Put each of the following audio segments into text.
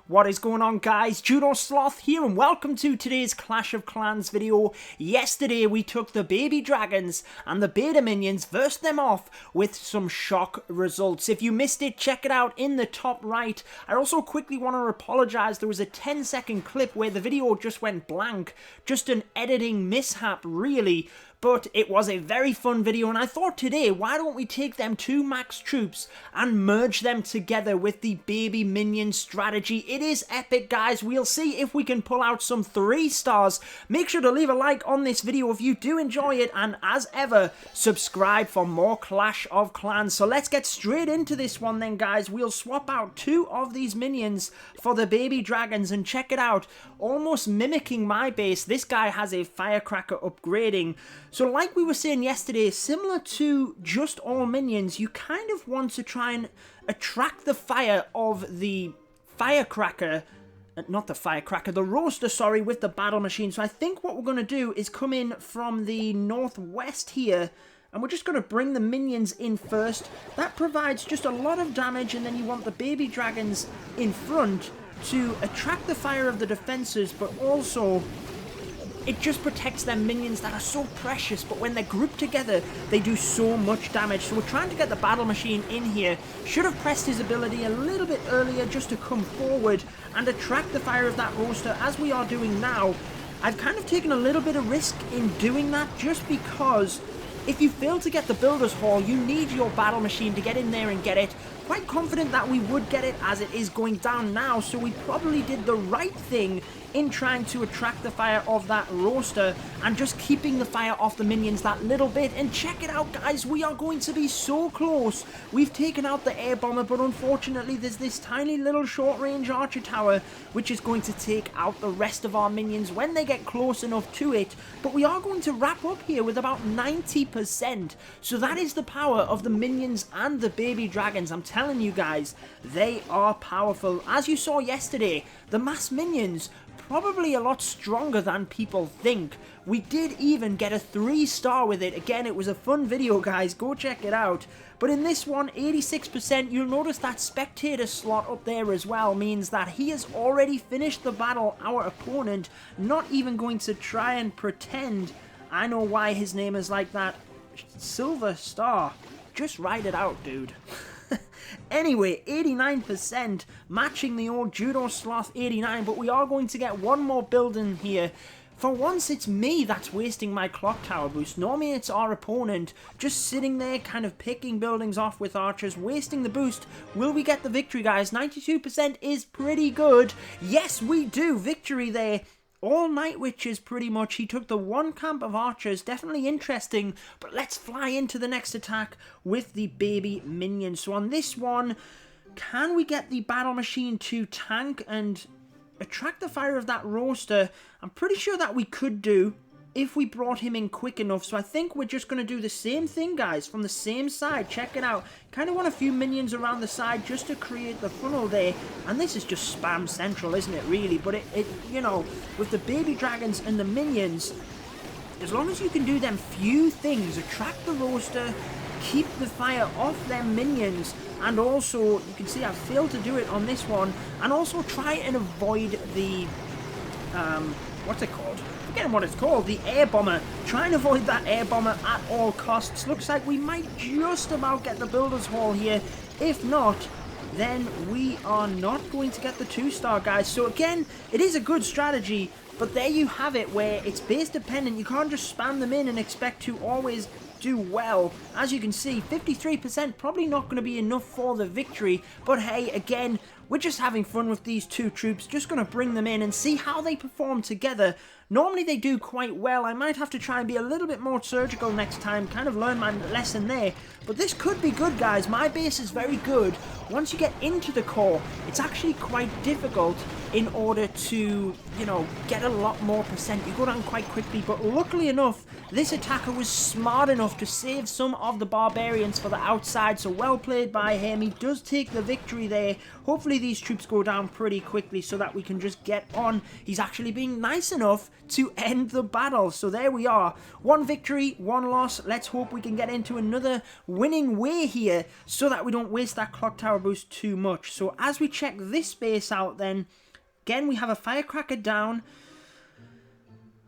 What is going on, guys? Judo Sloth here, and welcome to today's Clash of Clans video. Yesterday we took the baby dragons and the beta minions, versed them off with some shock results. If you missed it, check it out in the top right. I also quickly want to apologize. There was a 10-second clip where the video just went blank. Just an editing mishap, really. But it was a very fun video, and I thought today, why don't we take them two max troops and merge them together with the baby minion strategy. It is epic, guys. We'll see if we can pull out some 3 stars. Make sure to leave a like on this video if you do enjoy it, and as ever, subscribe for more Clash of Clans. So let's get straight into this one then, guys. We'll swap out 2 of these minions for the baby dragons, and check it out. Almost mimicking my base, this guy has a firecracker upgrading. So like we were saying yesterday, similar to just all minions, you kind of want to try and attract the fire of the firecracker, not the firecracker, the roaster, sorry, with the battle machine. So I think what we're going to do is come in from the northwest here, and we're just going to bring the minions in first. That provides just a lot of damage, and then you want the baby dragons in front to attract the fire of the defenses, but also it just protects them minions that are so precious, but when they're grouped together, they do so much damage. So we're trying to get the battle machine in here. Should have pressed his ability a little bit earlier just to come forward and attract the fire of that roaster, as we are doing now. I've kind of taken a little bit of risk in doing that, just because if you fail to get the Builder's Hall, you need your battle machine to get in there and get it. Quite confident that we would get it, as it is going down now, so we probably did the right thing in trying to attract the fire of that roaster and just keeping the fire off the minions that little bit. And check it out, guys, we are going to be so close. We've taken out the air bomber, but unfortunately there's this tiny little short range archer tower which is going to take out the rest of our minions when they get close enough to it. But we are going to wrap up here with about 90%, so that is the power of the minions and the baby dragons. I'm telling you guys, they are powerful. As you saw yesterday, the mass minions probably a lot stronger than people think. We did even get a 3-star with it. Again, it was a fun video, guys. Go check it out. But in this one, 86%, you'll notice that spectator slot up there as well means that he has already finished the battle. Our opponent not even going to try and pretend. I know why his name is like that. Silver Star. Just write it out, dude. Anyway, 89%, matching the old Judo Sloth 89, but we are going to get one more building here. For once, it's me that's wasting my clock tower boost. Normally, it's our opponent just sitting there kind of picking buildings off with archers, wasting the boost. Will we get the victory, guys? 92% is pretty good. Yes, we do. Victory there. All Night Witches, pretty much. He took the 1 camp of archers. Definitely interesting. But let's fly into the next attack with the baby minions. So on this one, can we get the battle machine to tank and attract the fire of that roaster? I'm pretty sure that we could do if we brought him in quick enough. So I think we're just going to do the same thing, guys, from the same side. Check it out. Kind of want a few minions around the side just to create the funnel there. And this is just spam central, isn't it, really? But it you know, with the baby dragons and the minions, as long as you can do them few things, attract the roaster, keep the fire off them minions, and also, you can see I've failed to do it on this one, and also try and avoid the, what's it called? Forgetting what it's called, the air bomber. Try and avoid that air bomber at all costs. Looks like we might just about get the Builder's Hall here. If not, then we are not going to get the 2-star, guys. So again, it is a good strategy, but there you have it, where it's base dependent. You can't just spam them in and expect to always do well. As you can see, 53% probably not going to be enough for the victory, but hey, again, we're just having fun with these 2 troops, just going to bring them in and see how they perform together. Normally they do quite well. I might have to try and be a little bit more surgical next time, kind of learn my lesson there, but this could be good, guys. My base is very good. Once you get into the core, it's actually quite difficult in order to, you know, get get a lot more percent. You go down quite quickly, but luckily enough, this attacker was smart enough to save some of the barbarians for the outside, so well played by him. He does take the victory there. Hopefully these troops go down pretty quickly so that we can just get on. He's actually being nice enough to end the battle, so there we are. 1 victory, 1 loss. Let's hope we can get into another winning way here so that we don't waste that clock tower boost too much. So as we check this base out then, again, we have a firecracker down.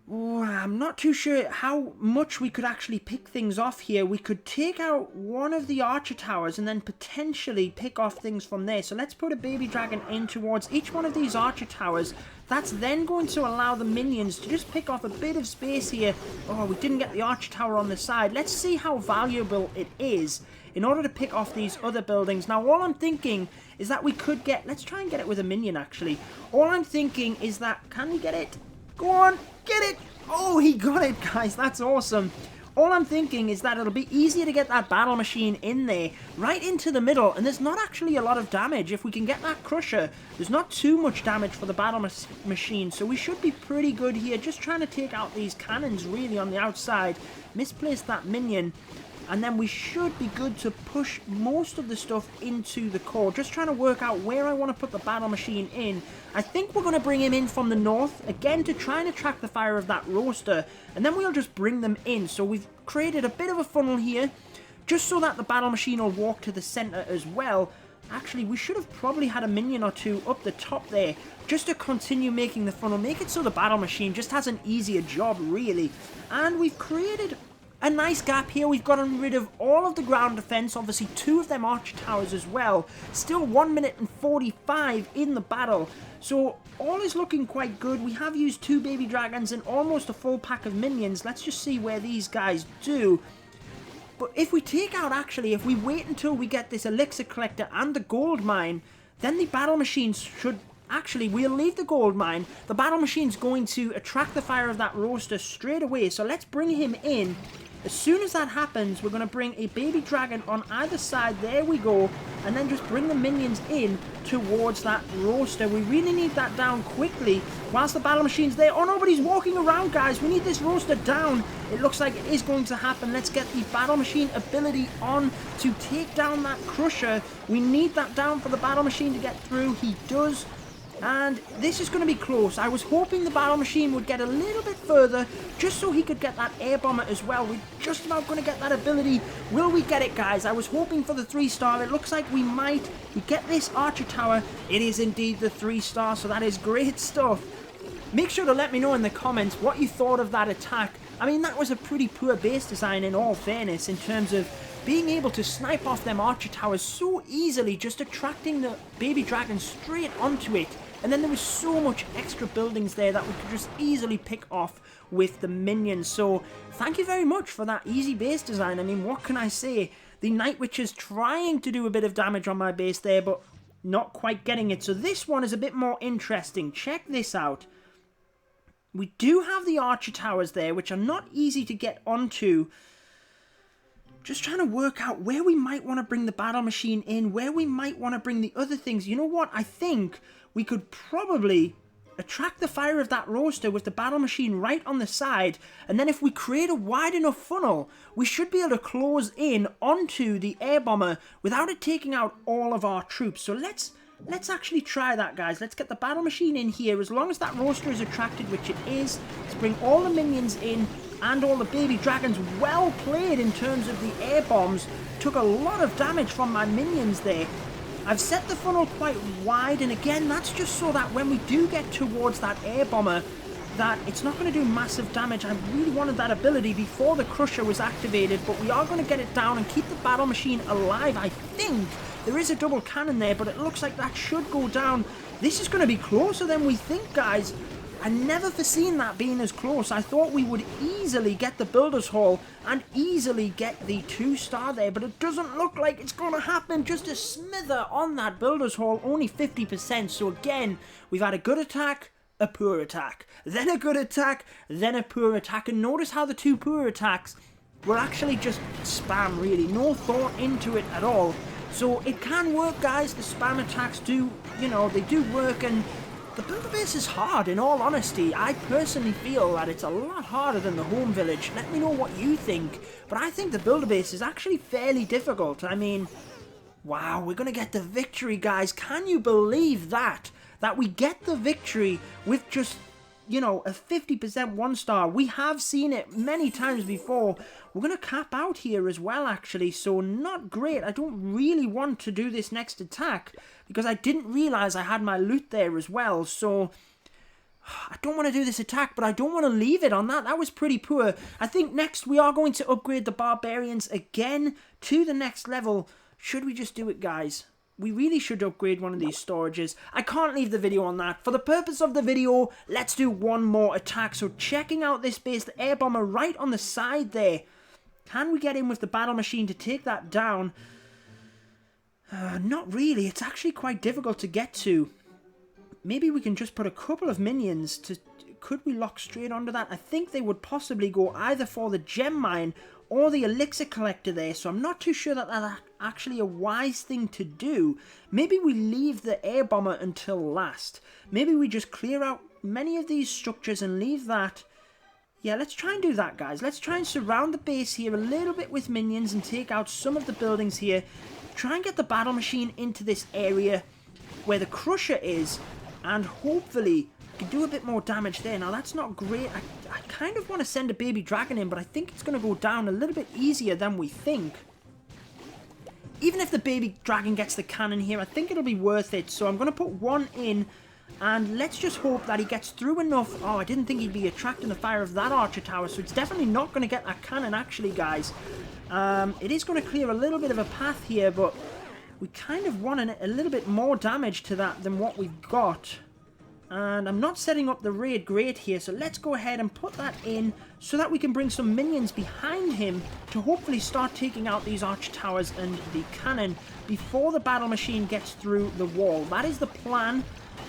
Ooh, I'm not too sure how much we could actually pick things off here. We could take out one of the archer towers and then potentially pick off things from there. So let's put a baby dragon in towards each one of these archer towers. That's then going to allow the minions to just pick off a bit of space here. Oh, we didn't get the archer tower on the side. Let's see how valuable it is in order to pick off these other buildings. Now, all I'm thinking is that we could get... Let's try and get it with a minion, actually. All I'm thinking is that... Can we get it? Go on, get it! Oh, he got it, guys. That's awesome. All I'm thinking is that it'll be easier to get that battle machine in there, right into the middle, and there's not actually a lot of damage. If we can get that crusher, there's not too much damage for the battle machine, so we should be pretty good here. Just trying to take out these cannons, really, on the outside. Misplaced that minion. And then we should be good to push most of the stuff into the core. Just trying to work out where I want to put the battle machine in. I think we're going to bring him in from the north, again, to try and attract the fire of that roaster. And then we'll just bring them in. So we've created a bit of a funnel here, just so that the battle machine will walk to the center as well. Actually, we should have probably had a minion or two up the top there, just to continue making the funnel. Make it so the battle machine just has an easier job, really. And we've created a nice gap here. We've gotten rid of all of the ground defense, obviously 2 of them archer towers as well. Still 1 minute and 45 in the battle, so all is looking quite good. We have used 2 baby dragons and almost a full pack of minions. Let's just see where these guys do. But if we take out, actually, if we wait until we get this elixir collector and the gold mine, then the battle machines should... Actually, we'll leave the gold mine. The battle machine's going to attract the fire of that roaster straight away. So let's bring him in. As soon as that happens, we're going to bring a baby dragon on either side. There we go. And then just bring the minions in towards that roaster. We really need that down quickly whilst the battle machine's there. Oh, nobody's walking around, guys. We need this roaster down. It looks like it is going to happen. Let's get the battle machine ability on to take down that crusher. We need that down for the battle machine to get through. He does. And this is going to be close. I was hoping the battle machine would get a little bit further, just so he could get that air bomber as well. We're just about going to get that ability. Will we get it, guys? I was hoping for the 3-star. It looks like we might. We get this archer tower. It is indeed the 3-star, so that is great stuff. Make sure to let me know in the comments what you thought of that attack. I mean, that was a pretty poor base design in all fairness, in terms of being able to snipe off them archer towers so easily, just attracting the baby dragon straight onto it. And then there was so much extra buildings there that we could just easily pick off with the minions. So thank you very much for that easy base design. I mean, what can I say? The Night Witch is trying to do a bit of damage on my base there, but not quite getting it. So this one is a bit more interesting. Check this out. We do have the archer towers there, which are not easy to get onto. Just trying to work out where we might want to bring the battle machine in, where we might want to bring the other things. You know what? I think we could probably attract the fire of that roaster with the battle machine right on the side, and then if we create a wide enough funnel, we should be able to close in onto the air bomber without it taking out all of our troops. So let's actually try that, guys. Let's get the battle machine in here. As long as that roaster is attracted, which it is, let's bring all the minions in and all the baby dragons. Well played in terms of the air bombs. Took a lot of damage from my minions there. I've set the funnel quite wide, and again, that's just so that when we do get towards that air bomber, that it's not going to do massive damage. I really wanted that ability before the crusher was activated, but we are going to get it down and keep the battle machine alive. I think there is a double cannon there, but it looks like that should go down. This is going to be closer than we think, guys. I never foreseen that being as close. I thought we would easily get the Builder's Hall and easily get the 2-star there, but it doesn't look like it's going to happen. Just a smither on that Builder's Hall, only 50%. So again, we've had a good attack, a poor attack, then a good attack, then a poor attack. And notice how the 2 poor attacks were actually just spam, really. No thought into it at all. So it can work, guys. The spam attacks do, you know, they do work, and The Builder Base is hard, in all honesty. I personally feel that it's a lot harder than the home village. Let me know what you think. But I think the Builder Base is actually fairly difficult. I mean, wow, we're going to get the victory, guys. Can you believe that? That we get the victory with just, you know, a 50% 1-star. We have seen it many times before. We're going to cap out here as well, actually, so not great. I don't really want to do this next attack because I didn't realize I had my loot there as well, so I don't want to do this attack, but I don't want to leave it on that. That was pretty poor. I think next we are going to upgrade the barbarians again to the next level. Should we just do it, guys? We really should upgrade one of these storages. I can't leave the video on that. For the purpose of the video, let's do one more attack. So checking out this base, the air bomber right on the side there. Can we get in with the battle machine to take that down? Not really. It's actually quite difficult to get to. Maybe we can just put a couple of minions to... Could we lock straight onto that? I think they would possibly go either for the gem mine or the elixir collector there, so I'm not too sure that that's actually a wise thing to do. Maybe we leave the air bomber until last. Maybe we just clear out many of these structures and leave that. Yeah, let's try and do that, guys. Let's try and surround the base here a little bit with minions and take out some of the buildings here. Try and get the battle machine into this area where the crusher is, and hopefully we can do a bit more damage there. Now, that's not great. I kind of want to send a baby dragon in, but I think it's going to go down a little bit easier than we think. Even if the baby dragon gets the cannon here, I think it'll be worth it. So I'm going to put one in, and let's just hope that he gets through enough. Oh, I didn't think he'd be attracting the fire of that archer tower, so it's definitely not going to get that cannon, actually, guys. It is going to clear a little bit of a path here, but we kind of want a little bit more damage to that than what we've got. And I'm not setting up the raid great here, so let's go ahead and put that in so that we can bring some minions behind him to hopefully start taking out these archer towers and the cannon before the battle machine gets through the wall. That is the plan.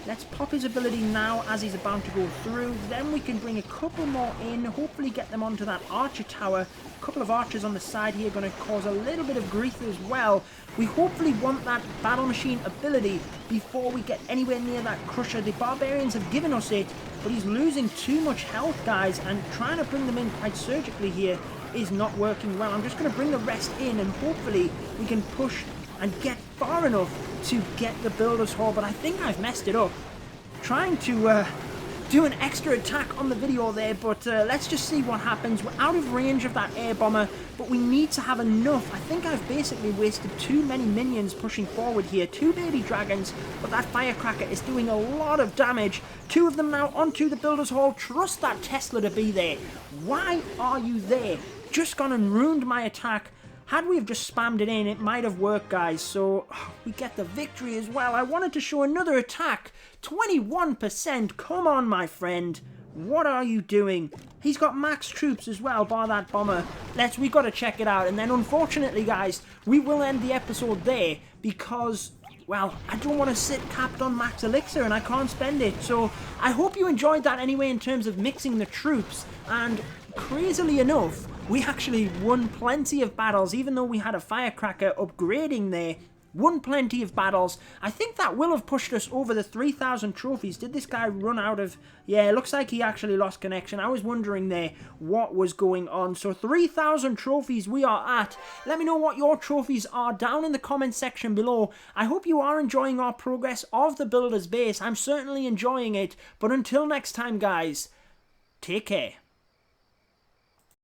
Let's pop his ability now as he's about to go through. Then we can bring a couple more in, hopefully get them onto that archer tower. A couple of archers on the side here going to cause a little bit of grief as well. We hopefully want that battle machine ability before we get anywhere near that crusher. The barbarians have given us it, but he's losing too much health, guys, and trying to bring them in quite surgically here is not working well. I'm just going to bring the rest in, and hopefully we can push and get far enough to get the builder's hall, but I think I've messed it up trying to do an extra attack on the video there, but let's just see what happens. We're out of range of that air bomber, but we need to have enough. I think I've basically wasted too many minions pushing forward here. 2 baby dragons, but that firecracker is doing a lot of damage. 2 of them now onto the builder's hall. Trust that Tesla to be there. Why are you there? Just gone and ruined my attack. Had we have just spammed it in, it might have worked, guys. So, we get the victory as well. I wanted to show another attack. 21%. Come on, my friend. What are you doing? He's got max troops as well, bar that bomber. We got to check it out. And then, unfortunately, guys, we will end the episode there because, well, I don't want to sit capped on max elixir and I can't spend it. So, I hope you enjoyed that anyway in terms of mixing the troops. And, crazily enough, we actually won plenty of battles, even though we had a firecracker upgrading there. Won plenty of battles. I think that will have pushed us over the 3,000 trophies. Did this guy run out of... Yeah, it looks like he actually lost connection. I was wondering there what was going on. So 3,000 trophies we are at. Let me know what your trophies are down in the comment section below. I hope you are enjoying our progress of the Builder's Base. I'm certainly enjoying it. But until next time, guys, take care.